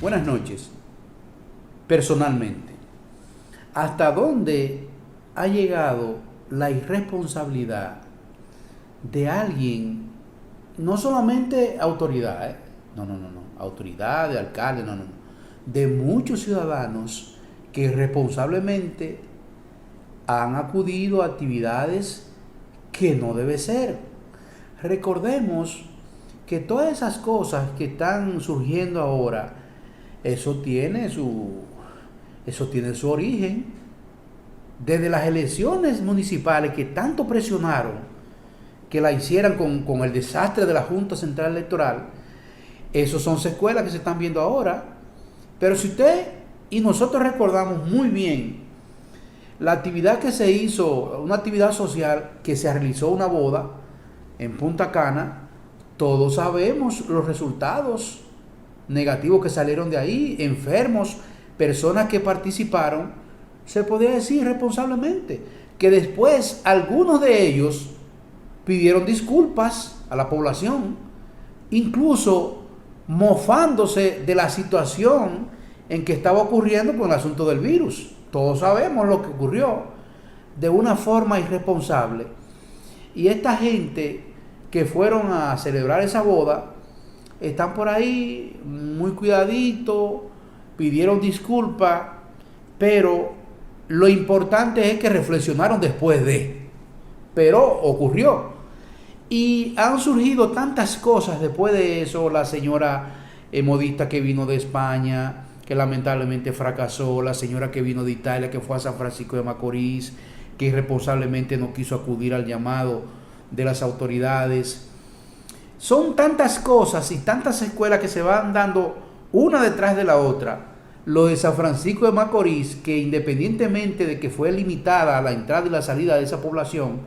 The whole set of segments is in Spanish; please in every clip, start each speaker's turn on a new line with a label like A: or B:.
A: Buenas noches. Personalmente, ¿hasta dónde ha llegado la irresponsabilidad de alguien, no solamente autoridad, autoridad, de alcalde, de muchos ciudadanos que irresponsablemente han acudido a actividades que no debe ser? Recordemos que todas esas cosas que están surgiendo ahora, eso tiene su origen desde las elecciones municipales que tanto presionaron que la hicieran con el desastre de la Junta Central Electoral. Esos son secuelas que se están viendo ahora. Pero si usted y nosotros recordamos muy bien la actividad que se hizo, una actividad social que se realizó, una boda en Punta Cana, todos sabemos los resultados negativos que salieron de ahí, enfermos, personas que participaron, se podría decir responsablemente, que después algunos de ellos pidieron disculpas a la población, incluso mofándose de la situación en que estaba ocurriendo con el asunto del virus. Todos sabemos lo que ocurrió de una forma irresponsable. Y esta gente que fueron a celebrar esa boda están por ahí muy cuidaditos, pidieron disculpas, pero lo importante es que reflexionaron después de. Pero ocurrió. Y han surgido tantas cosas después de eso. La señora modista que vino de España, que lamentablemente fracasó. La señora que vino de Italia, que fue a San Francisco de Macorís, que irresponsablemente no quiso acudir al llamado de las autoridades. Son tantas cosas y tantas escuelas que se van dando una detrás de la otra. Lo de San Francisco de Macorís, que independientemente de que fue limitada la entrada y la salida de esa población,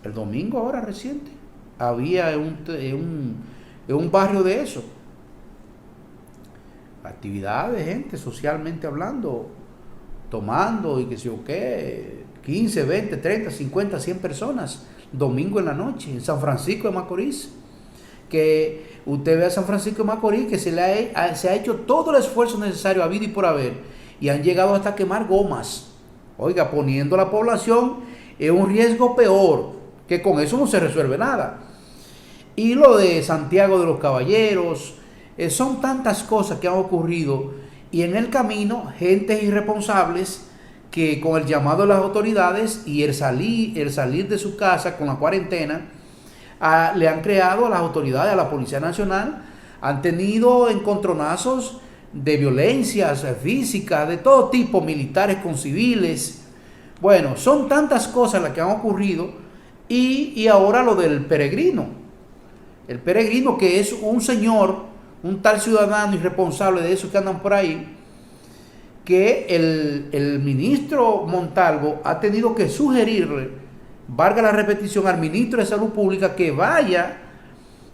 A: el domingo ahora reciente, había un barrio de eso. Actividad de gente socialmente hablando, tomando y que sé yo qué, 15, 20, 30, 50, 100 personas, domingo en la noche, en San Francisco de Macorís. Que usted ve a San Francisco de Macorís que se ha hecho todo el esfuerzo necesario habido y por haber, y han llegado hasta quemar gomas, oiga, poniendo a la población en un riesgo peor, que con eso no se resuelve nada. Y lo de Santiago de los Caballeros, son tantas cosas que han ocurrido, y en el camino gentes irresponsables que con el llamado de las autoridades y el salir de su casa con la cuarentena, le han creado a las autoridades, a la Policía Nacional, han tenido encontronazos de violencias físicas de todo tipo, militares con civiles. Bueno, son tantas cosas las que han ocurrido. Y ahora lo del peregrino. El peregrino, que es un señor, un tal ciudadano irresponsable de esos que andan por ahí, que el ministro Montalvo ha tenido que sugerirle, valga la repetición, al ministro de Salud Pública que vaya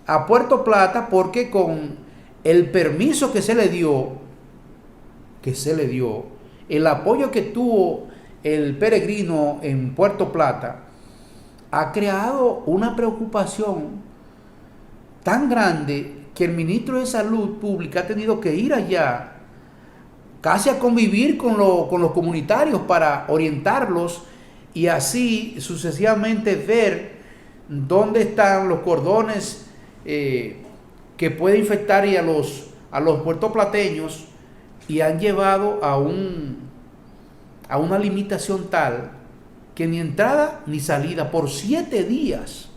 A: a Puerto Plata, porque con el permiso que se le dio, el apoyo que tuvo el peregrino en Puerto Plata, ha creado una preocupación tan grande que el ministro de Salud Pública ha tenido que ir allá casi a convivir con los comunitarios para orientarlos y así sucesivamente ver dónde están los cordones que puede infectar y a los puertoplateños, y han llevado a una limitación tal que ni entrada ni salida por 7 días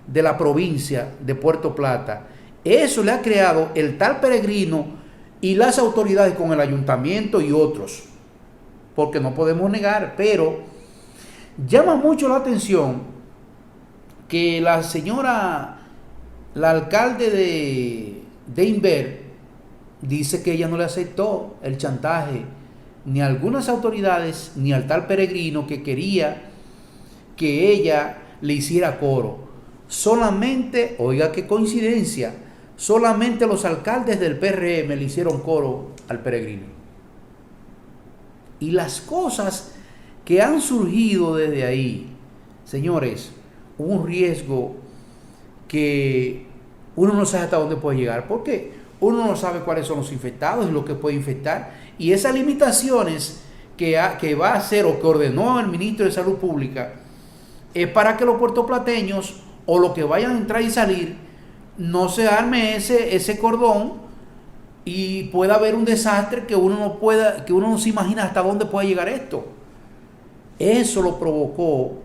A: de la provincia de Puerto Plata. Eso le ha creado el tal peregrino y las autoridades con el ayuntamiento y otros, porque no podemos negar, pero llama mucho la atención que la señora, la alcalde de Inver, dice que ella no le aceptó el chantaje ni a algunas autoridades ni al tal peregrino que quería que ella le hiciera coro. Solamente, oiga qué coincidencia, solamente los alcaldes del PRM le hicieron coro al peregrino. Y las cosas que han surgido desde ahí, señores, un riesgo que uno no sabe hasta dónde puede llegar. ¿Por qué? Uno no sabe cuáles son los infectados y lo que puede infectar. Y esas limitaciones que va a hacer o que ordenó el ministro de Salud Pública es para que los puertoplateños o los que vayan a entrar y salir no se arme ese cordón y pueda haber un desastre que uno no se imagina hasta dónde puede llegar esto. Eso lo provocó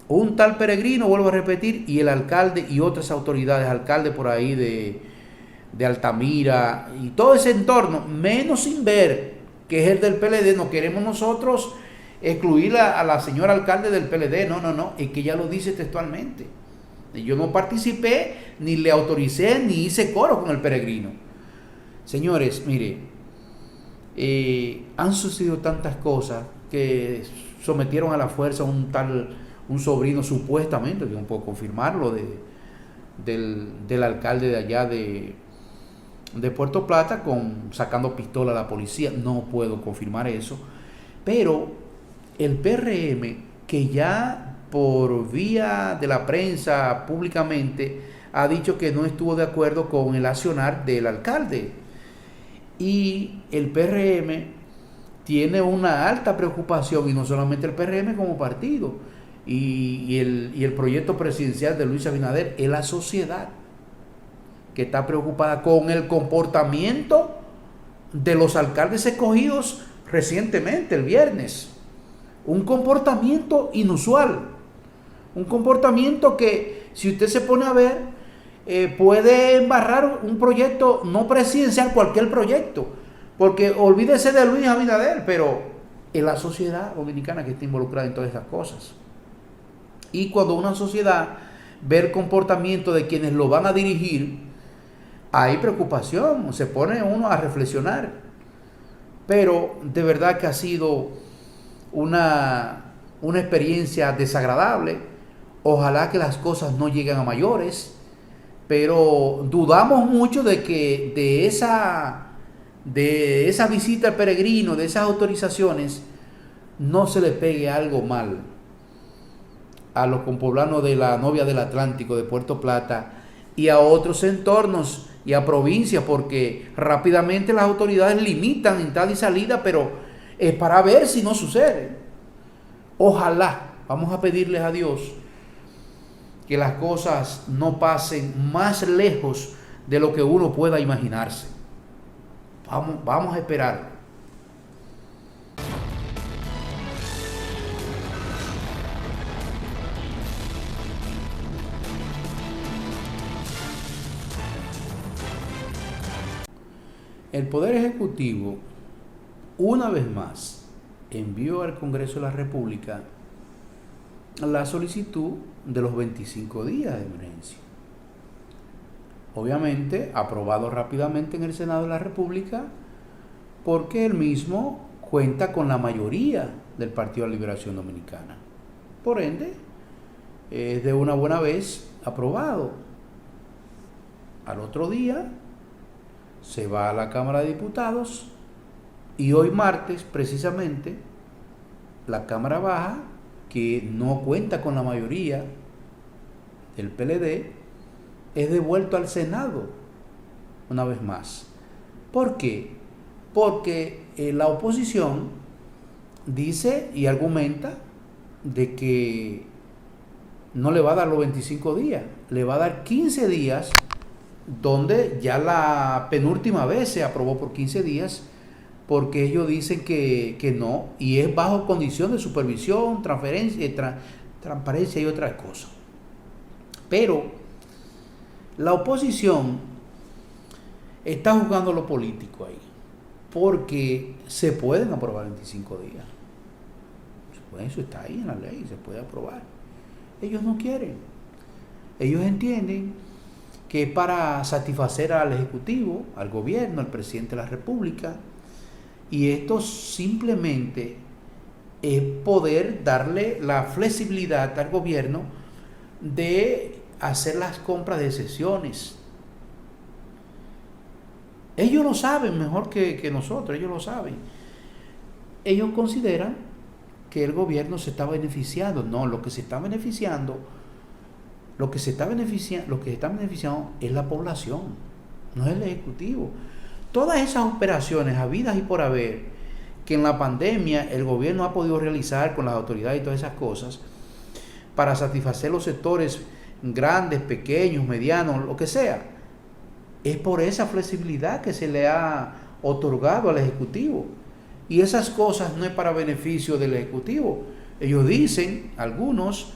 A: un tal Peregrino, vuelvo a repetir, y el alcalde y otras autoridades, alcalde por ahí de Altamira y todo ese entorno, menos Inver, que es el del PLD. No queremos nosotros excluir a la señora alcalde del PLD, no, es que ella lo dice textualmente. Yo no participé, ni le autoricé, ni hice coro con el Peregrino. Señores, mire, han sucedido tantas cosas que sometieron a la fuerza un sobrino supuestamente, que no puedo confirmarlo, del alcalde de allá de Puerto Plata, sacando pistola a la policía. No puedo confirmar eso, pero el PRM, que ya por vía de la prensa públicamente ha dicho que no estuvo de acuerdo con el accionar del alcalde, y el PRM tiene una alta preocupación, y no solamente el PRM como partido y el proyecto presidencial de Luis Abinader, es la sociedad que está preocupada con el comportamiento de los alcaldes escogidos recientemente, el viernes. Un comportamiento inusual, un comportamiento que, si usted se pone a ver, puede embarrar un proyecto no presidencial, cualquier proyecto, porque olvídese de Luis Abinader, pero es la sociedad dominicana que está involucrada en todas estas cosas. Y cuando una sociedad ve el comportamiento de quienes lo van a dirigir, hay preocupación, se pone uno a reflexionar. Pero de verdad que ha sido una experiencia desagradable. Ojalá que las cosas no lleguen a mayores, pero dudamos mucho de que de esa visita al Peregrino, de esas autorizaciones, no se le pegue algo mal a los compoblanos de la Novia del Atlántico, de Puerto Plata, y a otros entornos y a provincias, porque rápidamente las autoridades limitan entrada y salida, pero es para ver si no sucede. Ojalá, vamos a pedirles a Dios que las cosas no pasen más lejos de lo que uno pueda imaginarse. Vamos a esperar. El Poder Ejecutivo, una vez más, envió al Congreso de la República la solicitud de los 25 días de emergencia. Obviamente, aprobado rápidamente en el Senado de la República, porque el mismo cuenta con la mayoría del Partido de la Liberación Dominicana. Por ende, es de una buena vez aprobado. Al otro día se va a la Cámara de Diputados, y hoy martes precisamente la Cámara Baja, que no cuenta con la mayoría del PLD, es devuelto al Senado una vez más. ¿Por qué? Porque la oposición dice y argumenta de que no le va a dar los 25 días, le va a dar 15 días, donde ya la penúltima vez se aprobó por 15 días, porque ellos dicen que no, y es bajo condición de supervisión, transparencia y otras cosas. Pero la oposición está jugando lo político ahí, porque se pueden aprobar 25 días. Eso está ahí en la ley, se puede aprobar. Ellos no quieren. Ellos entienden que es para satisfacer al Ejecutivo, al gobierno, al presidente de la República, y esto simplemente es poder darle la flexibilidad al gobierno de hacer las compras de sesiones. Ellos lo saben mejor que nosotros, ellos lo saben. Ellos consideran que el gobierno se está beneficiando. No, lo que se está beneficiando es la población. no es el Ejecutivo. Todas esas operaciones habidas y por haber que en la pandemia el gobierno ha podido realizar con las autoridades y todas esas cosas para satisfacer los sectores grandes, pequeños, medianos, lo que sea, es por esa flexibilidad que se le ha otorgado al Ejecutivo. Y esas cosas no es para beneficio del Ejecutivo. Ellos dicen, algunos,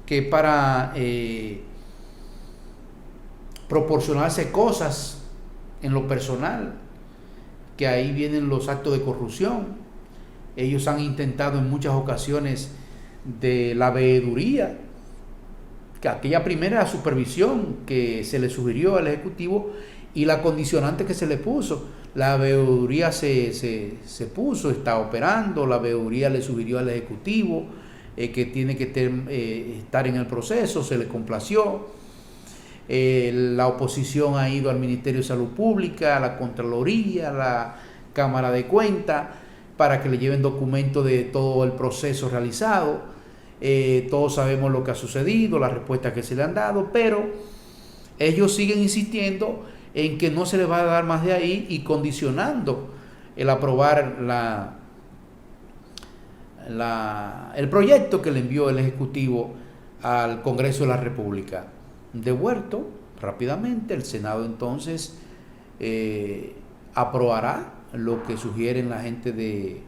A: que para proporcionarse cosas en lo personal, que ahí vienen los actos de corrupción. Ellos han intentado en muchas ocasiones de la veeduría, que aquella primera supervisión que se le sugirió al Ejecutivo y la condicionante que se le puso. La veeduría se puso, está operando, la veeduría le sugirió al Ejecutivo que tiene que estar en el proceso, se le complació. La oposición ha ido al Ministerio de Salud Pública, a la Contraloría, a la Cámara de Cuentas, para que le lleven documentos de todo el proceso realizado. Todos sabemos lo que ha sucedido, las respuestas que se le han dado, pero ellos siguen insistiendo en que no se les va a dar más de ahí y condicionando el aprobar el proyecto que le envió el Ejecutivo al Congreso de la República. Devuelto rápidamente, el Senado entonces aprobará lo que sugieren la gente de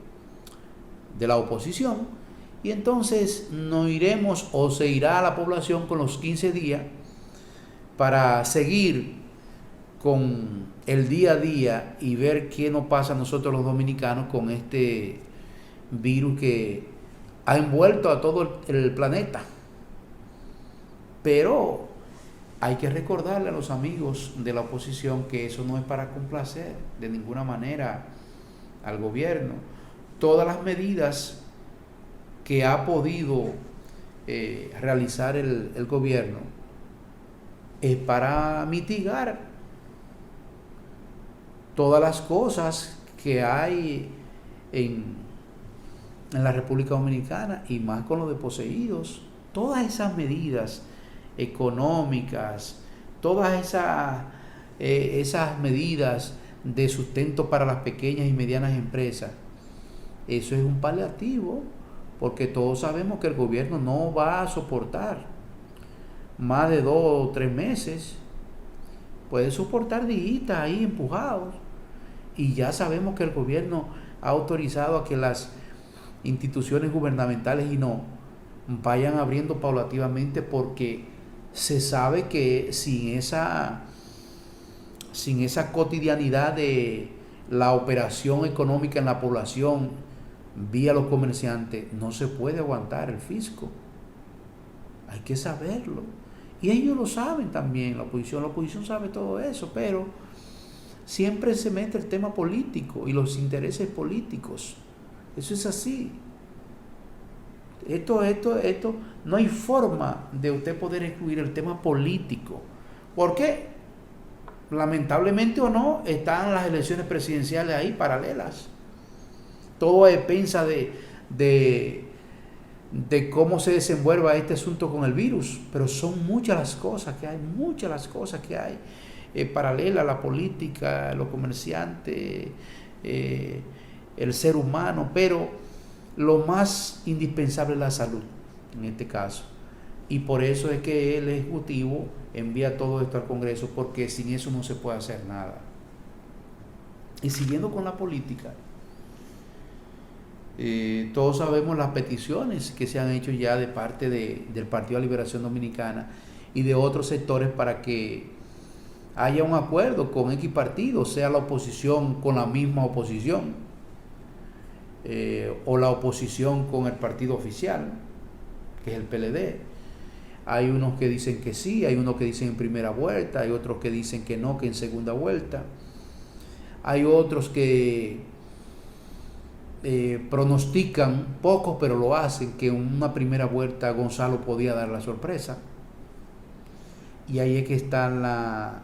A: la oposición, y entonces nos iremos o se irá a la población con los 15 días para seguir con el día a día y ver qué nos pasa a nosotros los dominicanos con este virus que ha envuelto a todo el planeta. Pero hay que recordarle a los amigos de la oposición que eso no es para complacer de ninguna manera al gobierno. Todas las medidas que ha podido realizar el gobierno es para mitigar todas las cosas que hay en la República Dominicana, y más con los desposeídos. Todas esas medidas económicas, todas esas medidas de sustento para las pequeñas y medianas empresas, eso es un paliativo, porque todos sabemos que el gobierno no va a soportar más de 2 o 3 meses. Puede soportar días ahí empujados, y ya sabemos que el gobierno ha autorizado a que las instituciones gubernamentales y no vayan abriendo paulativamente, porque se sabe que sin esa cotidianidad de la operación económica en la población vía los comerciantes, no se puede aguantar el fisco. Hay que saberlo. Y ellos lo saben también, la oposición sabe todo eso, pero siempre se mete el tema político y los intereses políticos. Eso es así. Esto, no hay forma de usted poder excluir el tema político. ¿Por qué? Lamentablemente o no, están las elecciones presidenciales ahí paralelas. Todo depende de cómo se desenvuelva este asunto con el virus, pero son muchas las cosas que hay, paralela a la política, los comerciantes, el ser humano, pero lo más indispensable es la salud en este caso, y por eso es que el Ejecutivo envía todo esto al Congreso, porque sin eso no se puede hacer nada. Y siguiendo con la política, todos sabemos las peticiones que se han hecho ya de parte del Partido de la Liberación Dominicana y de otros sectores para que haya un acuerdo con X partido, sea la oposición con la misma oposición, o la oposición con el partido oficial, que es el PLD. Hay unos que dicen que sí, hay unos que dicen en primera vuelta, hay otros que dicen que no, que en segunda vuelta. Hay otros que pronostican, pocos pero lo hacen, que en una primera vuelta Gonzalo podía dar la sorpresa. Y ahí es que está la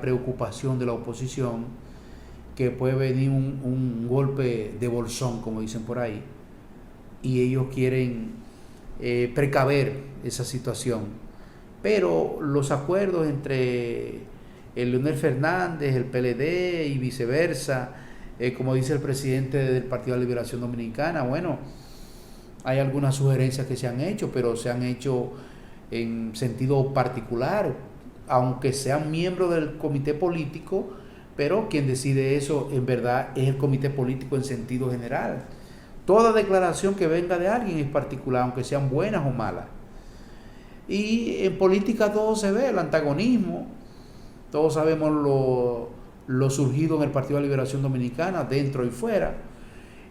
A: preocupación de la oposición, que puede venir un golpe de bolsón, como dicen por ahí, y ellos quieren precaver esa situación. Pero los acuerdos entre el Leonel Fernández, el PLD y viceversa, como dice el presidente del Partido de la Liberación Dominicana. Bueno, hay algunas sugerencias que se han hecho, pero se han hecho en sentido particular, aunque sean miembros del comité político, pero quien decide eso en verdad es el comité político en sentido general. Toda declaración que venga de alguien es particular, aunque sean buenas o malas. Y en política todo se ve, el antagonismo, todos sabemos lo surgido en el Partido de la Liberación Dominicana, dentro y fuera.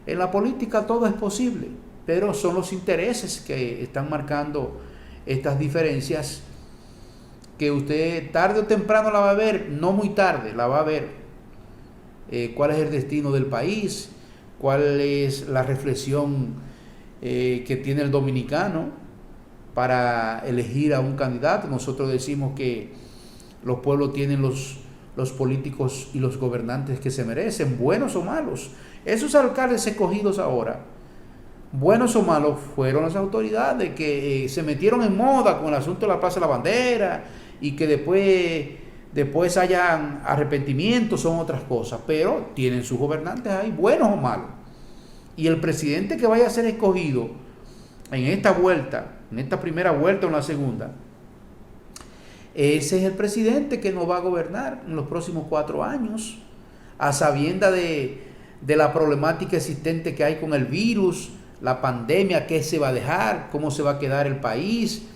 A: En la política todo es posible, pero son los intereses que están marcando estas diferencias, que usted tarde o temprano la va a ver, no muy tarde, la va a ver. ¿Cuál es el destino del país? ¿Cuál es la reflexión que tiene el dominicano para elegir a un candidato? Nosotros decimos que los pueblos tienen los políticos y los gobernantes que se merecen, buenos o malos. Esos alcaldes escogidos ahora, buenos o malos, fueron las autoridades que se metieron en moda con el asunto de la Plaza de la Bandera, y que después hayan arrepentimientos, son otras cosas, pero tienen sus gobernantes ahí, buenos o malos. Y el presidente que vaya a ser escogido en esta vuelta, en esta primera vuelta o en la segunda, ese es el presidente que nos va a gobernar en los próximos 4 años, a sabienda de la problemática existente que hay con el virus, la pandemia, qué se va a dejar, cómo se va a quedar el país,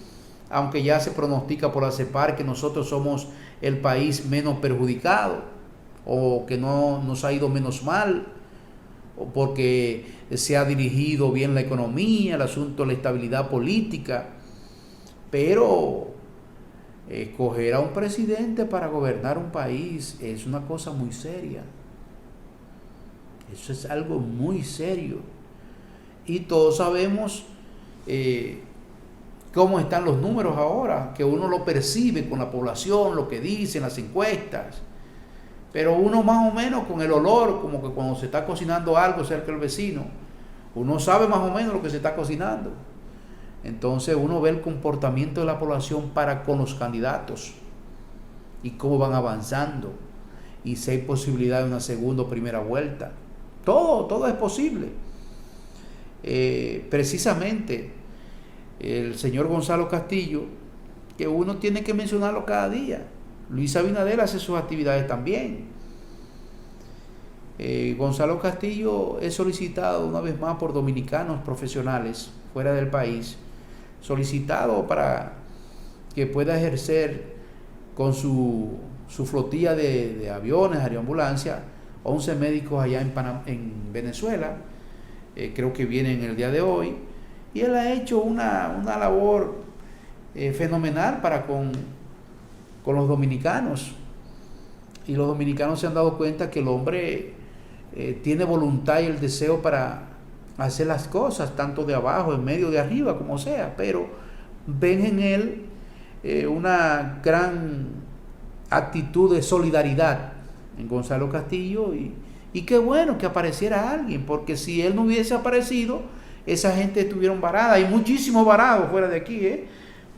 A: aunque ya se pronostica por la CEPAR que nosotros somos el país menos perjudicado, o que no nos ha ido menos mal, o porque se ha dirigido bien la economía, el asunto de la estabilidad política. Pero escoger a un presidente para gobernar un país es una cosa muy seria. Eso es algo muy serio. Y todos sabemos cómo están los números ahora, que uno lo percibe con la población, lo que dicen las encuestas, pero uno más o menos con el olor, como que cuando se está cocinando algo cerca del vecino, uno sabe más o menos lo que se está cocinando. Entonces uno ve el comportamiento de la población para con los candidatos y cómo van avanzando, y si hay posibilidad de una segunda o primera vuelta. Todo es posible. Precisamente el señor Gonzalo Castillo, que uno tiene que mencionarlo cada día. Luis Abinader hace sus actividades también. Gonzalo Castillo es solicitado una vez más por dominicanos profesionales fuera del país, solicitado para que pueda ejercer con su flotilla de aviones, aeroambulancia, 11 médicos allá en Venezuela. Creo que vienen el día de hoy, y él ha hecho una labor fenomenal para con los dominicanos, y los dominicanos se han dado cuenta que el hombre tiene voluntad y el deseo para hacer las cosas, tanto de abajo, en medio, de arriba, como sea, pero ven en él una gran actitud de solidaridad en Gonzalo Castillo, y qué bueno que apareciera alguien, porque si él no hubiese aparecido, esa gente estuvieron varada. Hay muchísimos varados fuera de aquí,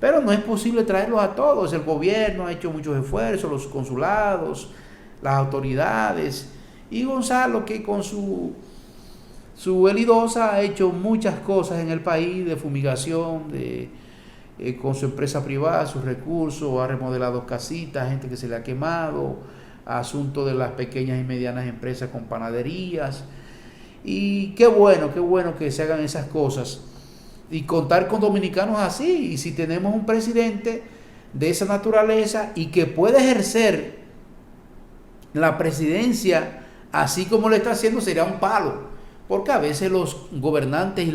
A: pero no es posible traerlos a todos. El gobierno ha hecho muchos esfuerzos, los consulados, las autoridades, y Gonzalo, que con su helidosa ha hecho muchas cosas en el país, de fumigación, con su empresa privada, sus recursos, ha remodelado casitas, gente que se le ha quemado, asunto de las pequeñas y medianas empresas con panaderías. Y qué bueno que se hagan esas cosas, y contar con dominicanos así. Y si tenemos un presidente de esa naturaleza y que puede ejercer la presidencia así como lo está haciendo, sería un palo, porque a veces los gobernantes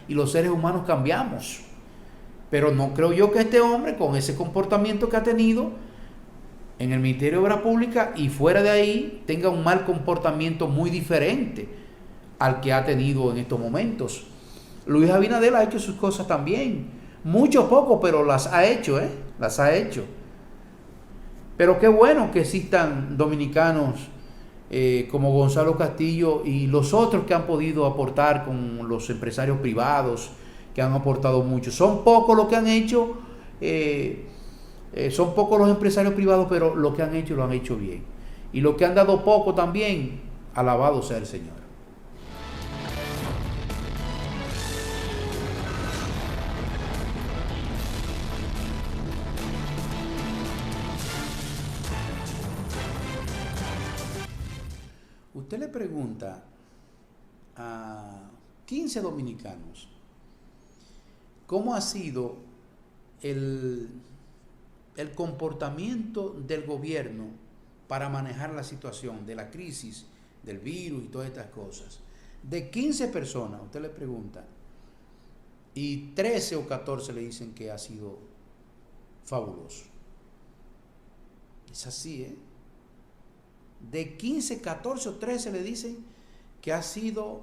A: y los seres humanos cambiamos, pero no creo yo que este hombre, con ese comportamiento que ha tenido en el Ministerio de Obras Públicas y fuera de ahí, tenga un mal comportamiento muy diferente al que ha tenido en estos momentos. Luis Abinader ha hecho sus cosas también, mucho poco, pero las ha hecho, las ha hecho. Pero qué bueno que existan dominicanos como Gonzalo Castillo y los otros que han podido aportar, con los empresarios privados que han aportado mucho. Son pocos los que han hecho Son pocos los empresarios privados, pero lo que han hecho lo han hecho bien. Y lo que han dado poco también, alabado sea el Señor. Usted le pregunta a 15 dominicanos cómo ha sido el, el comportamiento del gobierno para manejar la situación de la crisis, del virus y todas estas cosas. De 15 personas, usted le pregunta, y 13 o 14 le dicen que ha sido fabuloso. Es así, ¿eh? De 15, 14 o 13 le dicen que ha sido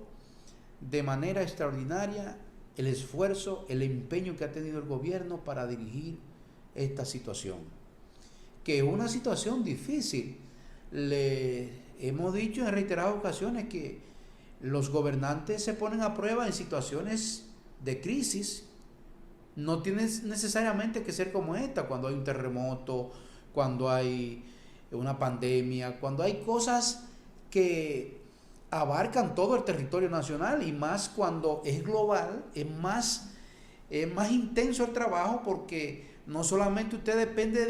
A: de manera extraordinaria el esfuerzo, el empeño que ha tenido el gobierno para dirigir esta situación. Que es una situación difícil. Le hemos dicho en reiteradas ocasiones que los gobernantes se ponen a prueba en situaciones de crisis. No tiene necesariamente que ser como esta, cuando hay un terremoto, cuando hay una pandemia, cuando hay cosas que abarcan todo el territorio nacional, y más cuando es global, es más intenso el trabajo, porque no solamente usted depende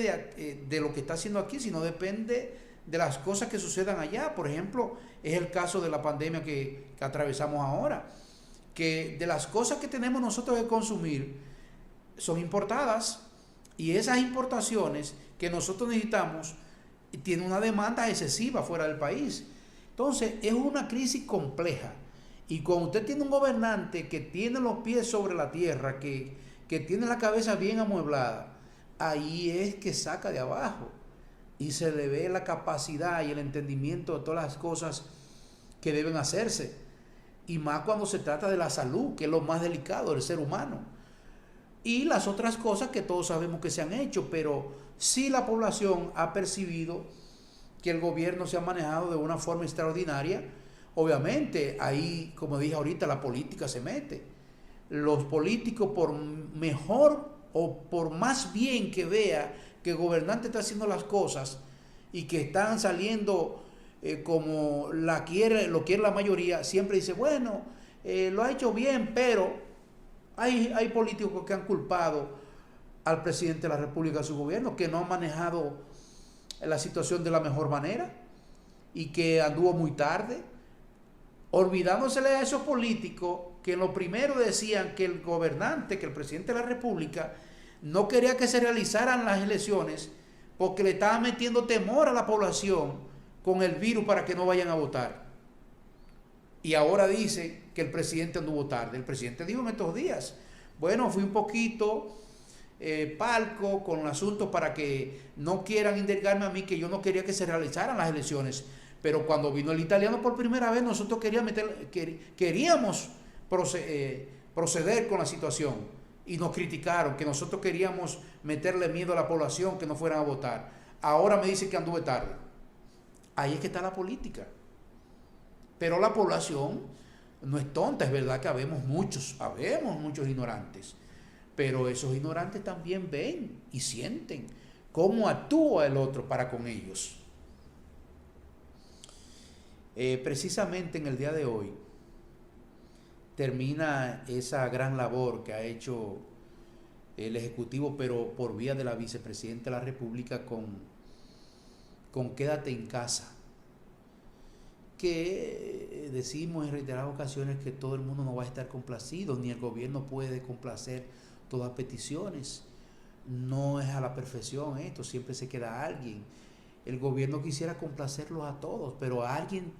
A: de lo que está haciendo aquí, sino depende de las cosas que sucedan allá. Por ejemplo, es el caso de la pandemia que atravesamos ahora, que de las cosas que tenemos nosotros que consumir son importadas, y esas importaciones que nosotros necesitamos tienen una demanda excesiva fuera del país. Entonces es una crisis compleja, y cuando usted tiene un gobernante que tiene los pies sobre la tierra, que tiene la cabeza bien amueblada, ahí es que saca de abajo y se le ve la capacidad y el entendimiento de todas las cosas que deben hacerse, y más cuando se trata de la salud, que es lo más delicado del ser humano, y las otras cosas que todos sabemos que se han hecho. Pero sí, la población ha percibido que el gobierno se ha manejado de una forma extraordinaria. Obviamente ahí, como dije ahorita, la política se mete. Los políticos, por mejor o por más bien que vea que el gobernante está haciendo las cosas y que están saliendo como lo quiere la mayoría, siempre dice, bueno, lo ha hecho bien, pero hay políticos que han culpado al presidente de la República, a su gobierno, que no han manejado la situación de la mejor manera y que anduvo muy tarde, olvidándosele a esos políticos que en lo primero decían que el gobernante, que el presidente de la República no quería que se realizaran las elecciones porque le estaba metiendo temor a la población con el virus para que no vayan a votar. Y ahora dice que el presidente anduvo tarde. El presidente dijo en estos días, bueno, fui un poquito palco con el asunto para que no quieran indultarme a mí, que yo no quería que se realizaran las elecciones. Pero cuando vino el italiano por primera vez, nosotros queríamos proceder con la situación, y nos criticaron que nosotros queríamos meterle miedo a la población, que no fueran a votar. Ahora me dice que anduve tarde. Ahí es que está la política. Pero la población no es tonta. Es verdad que habemos muchos ignorantes, pero esos ignorantes también ven y sienten cómo actúa el otro para con ellos. Precisamente en el día de hoy termina esa gran labor que ha hecho el Ejecutivo, pero por vía de la Vicepresidenta de la República, con Quédate en Casa, que decimos en reiteradas ocasiones que todo el mundo no va a estar complacido, ni el gobierno puede complacer todas peticiones. No es a la perfección esto, siempre se queda alguien. El gobierno quisiera complacerlos a todos, pero alguien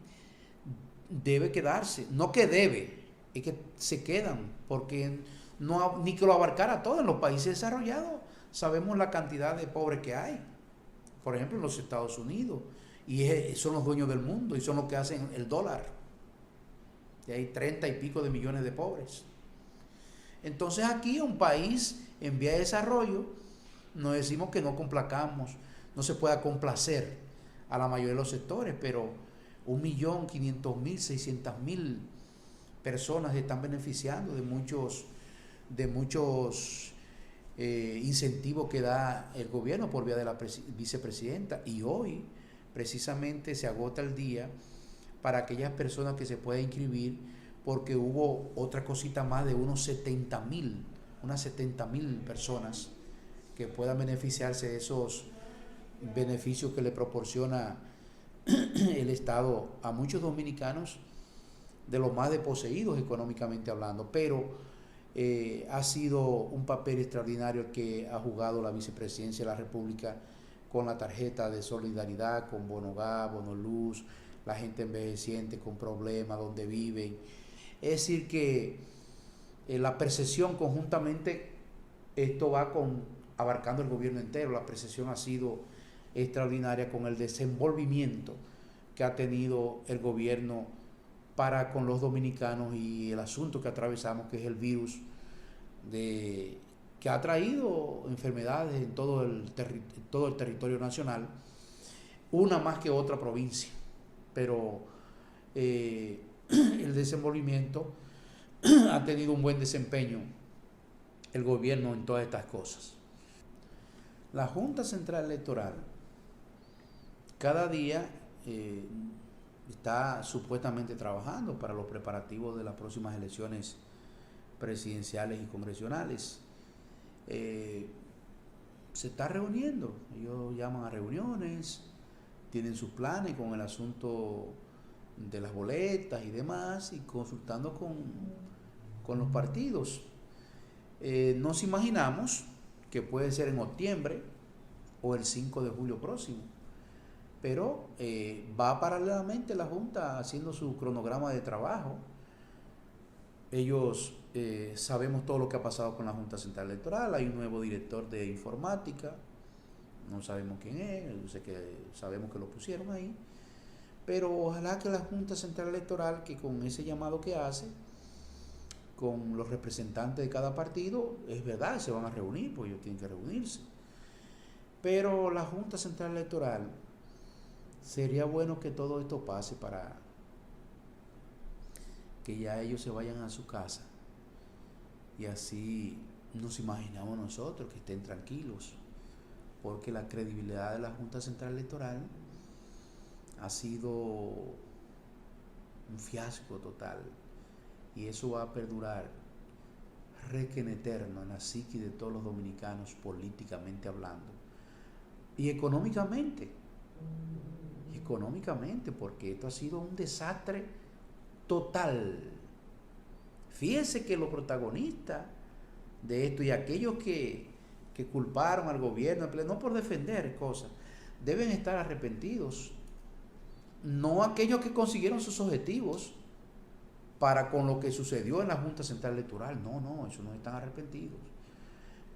A: debe quedarse. No que debe, es que se quedan, porque no, ni que lo abarcara a todos. En los países desarrollados sabemos la cantidad de pobres que hay. Por ejemplo, en los Estados Unidos. Y son los dueños del mundo y son los que hacen el dólar. Y hay 30 y pico de millones de pobres. Entonces aquí, un país en vía de desarrollo, no decimos que no complacamos, no se pueda complacer a la mayoría de los sectores, pero 1.500.000, 600.000 personas se están beneficiando de muchos incentivo que da el gobierno por vía de la vicepresidenta. Y hoy precisamente se agota el día para aquellas personas que se puedan inscribir, porque hubo otra cosita más de unas 70,000 personas que puedan beneficiarse de esos beneficios que le proporciona el Estado a muchos dominicanos, de los más desposeídos económicamente hablando. Pero ha sido un papel extraordinario el que ha jugado la vicepresidencia de la República con la tarjeta de solidaridad, con bono gas, bono luz, la gente envejeciente con problemas donde viven. Es decir que la percepción conjuntamente, esto va abarcando el gobierno entero, la percepción ha sido extraordinaria con el desenvolvimiento que ha tenido el gobierno para con los dominicanos y el asunto que atravesamos, que es el virus que ha traído enfermedades en todo el territorio nacional, una más que otra provincia. Pero el desenvolvimiento ha tenido un buen desempeño el gobierno en todas estas cosas. La Junta Central Electoral cada día está supuestamente trabajando para los preparativos de las próximas elecciones presidenciales y congresionales. Se está reuniendo, ellos llaman a reuniones, tienen sus planes con el asunto de las boletas y demás, y consultando con los partidos. Nos imaginamos que puede ser en septiembre o el 5 de julio próximo, pero va paralelamente la Junta haciendo su cronograma de trabajo. Ellos sabemos todo lo que ha pasado con la Junta Central Electoral. Hay un nuevo director de informática, no sabemos quién es, sabemos que lo pusieron ahí, pero ojalá que la Junta Central Electoral, que con ese llamado que hace con los representantes de cada partido, es verdad, se van a reunir, pues ellos tienen que reunirse, pero la Junta Central Electoral, sería bueno que todo esto pase para que ya ellos se vayan a su casa, y así nos imaginamos nosotros que estén tranquilos, porque la credibilidad de la Junta Central Electoral ha sido un fiasco total, y eso va a perdurar requén eterno en la psique de todos los dominicanos, políticamente hablando y económicamente, porque esto ha sido un desastre total. Fíjense que los protagonistas de esto y aquellos que culparon al gobierno, no por defender cosas, deben estar arrepentidos. No aquellos que consiguieron sus objetivos para con lo que sucedió en la Junta Central Electoral, no, esos no están arrepentidos.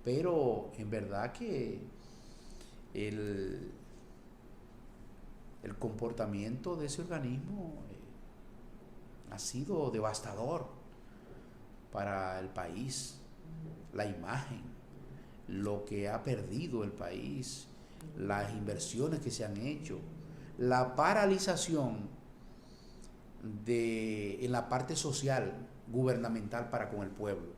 A: Pero en verdad que el comportamiento de ese organismo ha sido devastador para el país, la imagen, lo que ha perdido el país, las inversiones que se han hecho, la paralización en la parte social, gubernamental para con el pueblo.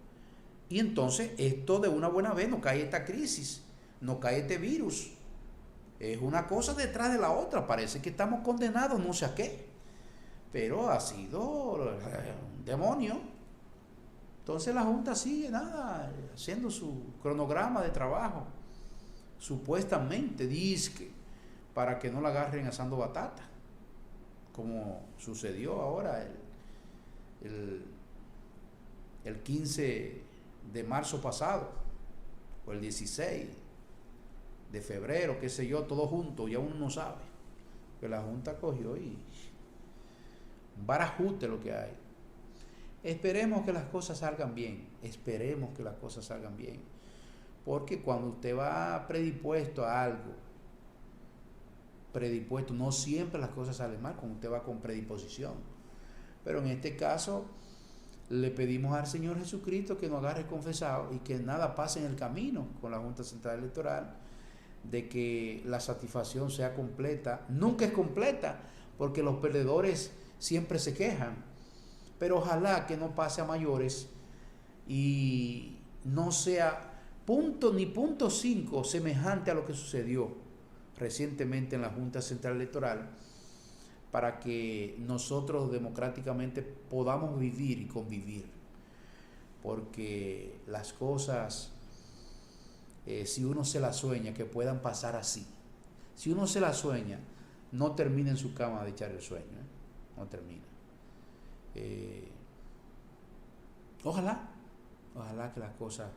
A: Y entonces esto de una buena vez nos cae esta crisis, nos cae este virus. Es una cosa detrás de la otra, parece que estamos condenados no sé a qué, pero ha sido un demonio. Entonces la Junta sigue haciendo su cronograma de trabajo, supuestamente, dizque, para que no la agarren asando batata, como sucedió ahora el 15 de marzo pasado, o el 16 de febrero, qué sé yo, todo junto, ya uno no sabe, que la Junta cogió y un barajuste lo que hay. Esperemos que las cosas salgan bien, porque cuando usted va predispuesto a algo, no siempre las cosas salen mal, cuando usted va con predisposición, pero en este caso le pedimos al Señor Jesucristo que nos agarre confesado y que nada pase en el camino con la Junta Central Electoral, de que la satisfacción sea completa. Nunca es completa, porque los perdedores siempre se quejan, pero ojalá que no pase a mayores y no sea ni punto 5 semejante a lo que sucedió recientemente en la Junta Central Electoral, para que nosotros democráticamente podamos vivir y convivir. Porque las cosas, si uno se las sueña, que puedan pasar así. Si uno se las sueña, no termina en su cama de echar el sueño, no termina. Ojalá que las cosas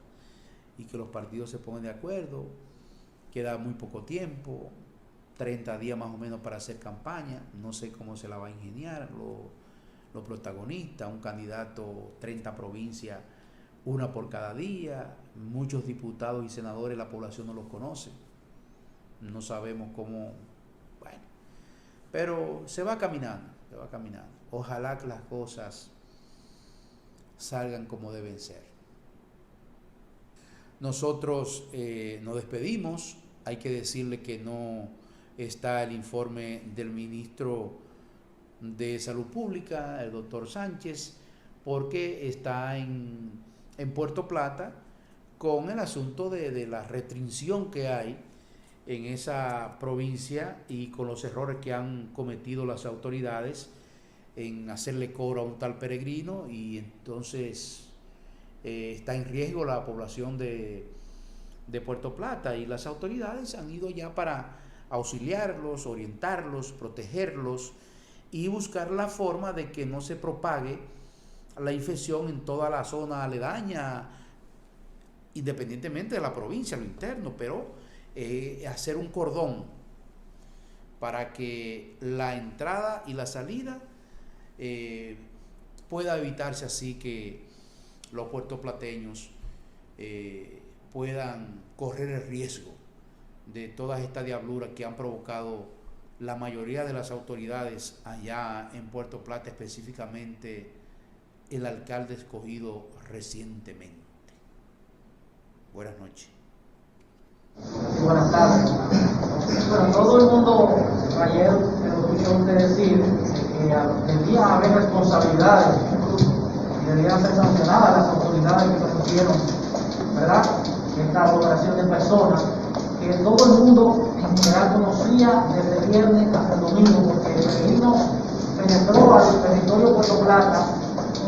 A: y que los partidos se pongan de acuerdo. Queda muy poco tiempo, 30 días más o menos para hacer campaña. No sé cómo se la va a ingeniar los protagonistas, un candidato, 30 provincias, una por cada día, muchos diputados y senadores la población no los conoce, no sabemos cómo, bueno, pero se va caminando. Ojalá que las cosas salgan como deben ser. Nosotros nos despedimos. Hay que decirle que no está el informe del ministro de Salud Pública, el doctor Sánchez, porque está en Puerto Plata con el asunto de la restricción que hay en esa provincia y con los errores que han cometido las autoridades en hacerle cobro a un tal peregrino, y entonces está en riesgo la población de Puerto Plata, y las autoridades han ido ya para auxiliarlos, orientarlos, protegerlos y buscar la forma de que no se propague la infección en toda la zona aledaña, independientemente de la provincia, lo interno, pero hacer un cordón para que la entrada y la salida pueda evitarse, así que los puertoplateños puedan correr el riesgo de todas estas diabluras que han provocado la mayoría de las autoridades allá en Puerto Plata, específicamente el alcalde escogido recientemente. Buenas noches.
B: Buenas tardes. Bueno, todo el mundo ayer lo escuchó usted decir que debía haber responsabilidades y debían ser sancionadas las autoridades que permitieron, ¿verdad?, esta operación de personas que todo el mundo en general conocía desde el viernes hasta el domingo, porque el peregrino penetró al territorio Puerto Plata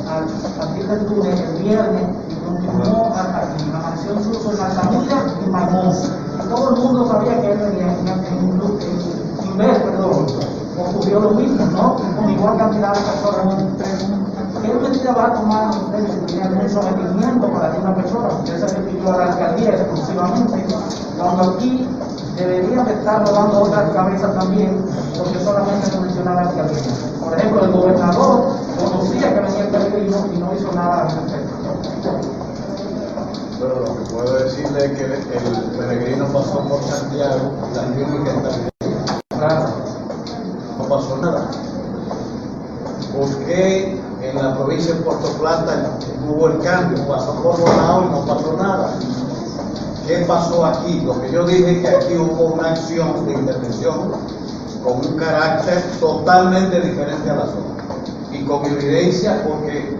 B: a partir del túnel el viernes y continuó hasta aquí, amaneció incluso en Altamira y Marmón. Todo el mundo sabía que él venía en ver, ocurrió lo mismo, ¿no? Con igual cantidad de personas. ¿Qué medida va a tomar usted si tiene algún sometimiento para una persona? Usted se refirió a la alcaldía exclusivamente, cuando aquí deberían de estar rodando otras cabezas también, porque solamente se menciona la alcaldía. Por ejemplo, el gobernador conocía que venía el peregrino y no hizo nada al respecto.
C: Bueno, lo que puedo decirle es que el peregrino pasó por Santiago, la clínica está bien. No pasó nada. ¿Por qué en la provincia de Puerto Plata hubo el cambio? Pasó por Bonao y no pasó nada. ¿Qué pasó aquí? Lo que yo dije es que aquí hubo una acción de intervención con un carácter totalmente diferente a la zona. Y con evidencia, porque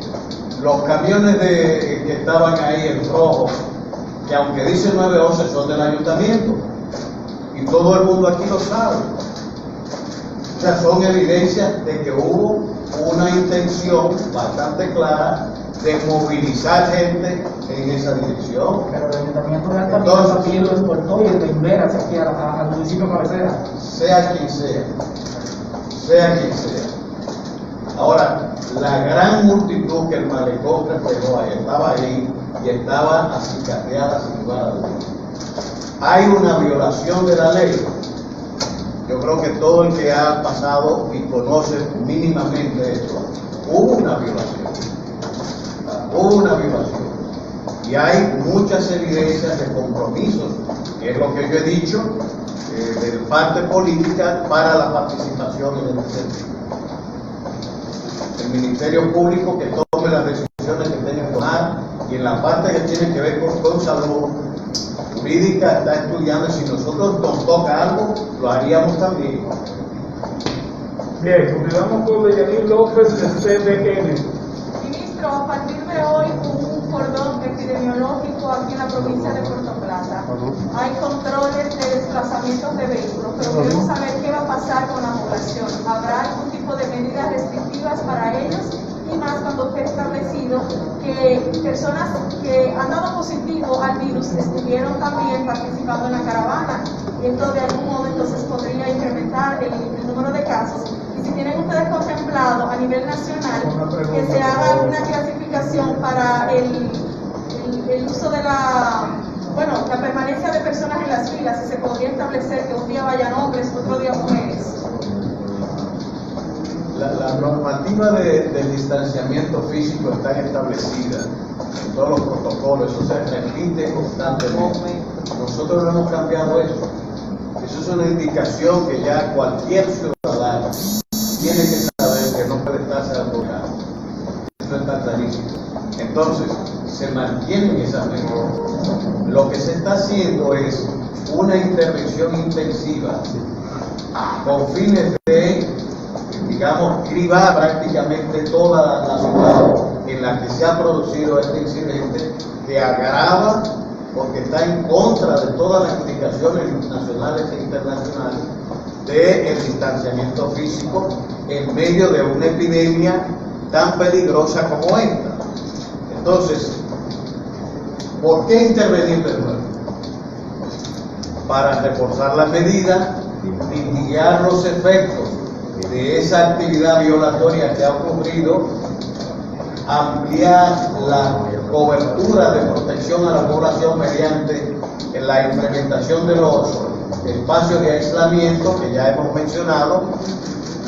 C: los camiones que estaban ahí en rojo, que aunque dice 911 son del ayuntamiento, y todo el mundo aquí lo sabe. O sea, son evidencias de que hubo una intención bastante clara de movilizar gente en esa dirección.
B: Pero el ayuntamiento de Altamira también lo exportó y el de Invera aquí al municipio cabecera.
C: Sea quien sea. Ahora, la gran multitud que el malecón reflejó estaba ahí y estaba acicateada sin lugar a dudas. Hay una violación de la ley. Yo creo que todo el que ha pasado y conoce mínimamente esto, hubo una violación. Y hay muchas evidencias de compromisos, que es lo que yo he dicho, de parte política para la participación en el sentido. El Ministerio Público que tome las decisiones que tenga que tomar, y en la parte que tiene que ver con salud jurídica está estudiando, y si nosotros nos toca algo, lo haríamos también.
D: Bien, continuamos con Deyanir López de CDN.
E: Ministro, a partir de hoy, un cordón que tiene
D: epidemiológico aquí en la provincia de Puerto Plata. Hay controles de desplazamientos de vehículos, pero queremos saber qué va a pasar con la población. ¿Habrá algún tipo de medidas restrictivas para ellos? Y más cuando usted ha establecido que personas que han dado positivo al virus estuvieron también participando en la caravana. Y esto de algún modo entonces podría incrementar el número de casos. Y si tienen ustedes contemplado a nivel nacional que se haga una clasificación para el uso de la permanencia de personas en las filas, si se podría establecer que un día vayan hombres, otro día mujeres.
C: La normativa del distanciamiento físico está establecida en todos los protocolos, eso se repite constantemente. Nosotros no hemos cambiado eso. Eso es una indicación que ya cualquier ciudadano tiene que saber que no puede estarse alborotado. Eso está clarísimo. Entonces, se mantienen esas medidas. Lo que se está haciendo es una intervención intensiva con fines de, digamos, cribar prácticamente toda la ciudad en la que se ha producido este incidente, que agrava porque está en contra de todas las indicaciones nacionales e internacionales del distanciamiento físico en medio de una epidemia tan peligrosa como esta. Entonces, ¿por qué intervenir de nuevo? Para reforzar las medidas, mitigar los efectos de esa actividad violatoria que ha ocurrido, ampliar la cobertura de protección a la población mediante la implementación de los espacios de aislamiento que ya hemos mencionado,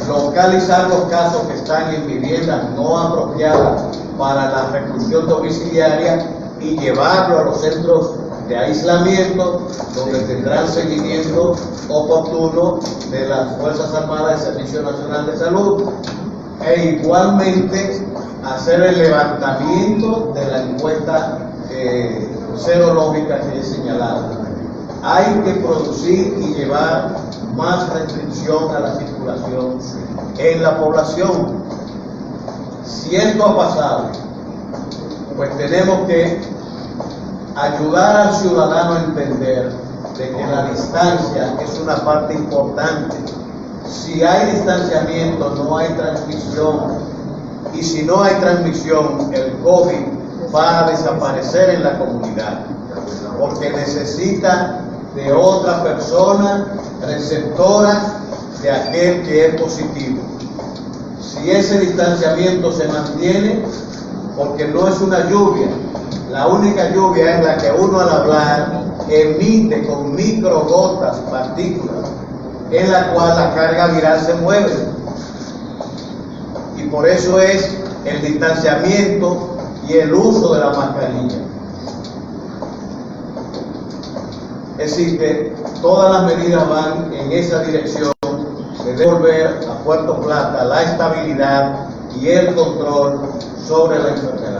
C: localizar los casos que están en viviendas no apropiadas para la reclusión domiciliaria y llevarlo a los centros de aislamiento, donde tendrán seguimiento oportuno de las Fuerzas Armadas y Servicio Nacional de Salud, e igualmente hacer el levantamiento de la encuesta serológica que he señalado. Hay que producir y llevar más restricción a la circulación en la población. Si esto ha pasado, pues tenemos que ayudar al ciudadano a entender de que la distancia es una parte importante. Si hay distanciamiento, no hay transmisión. Y si no hay transmisión, el COVID va a desaparecer en la comunidad, porque necesita de otra persona receptora de aquel que es positivo. Si ese distanciamiento se mantiene, porque no es una lluvia, la única lluvia es la que uno al hablar emite con microgotas, partículas, en la cual la carga viral se mueve. Y por eso es el distanciamiento y el uso de la mascarilla. Es decir, que todas las medidas van en esa dirección de devolver a Puerto Plata la estabilidad y el control sobre la enfermedad.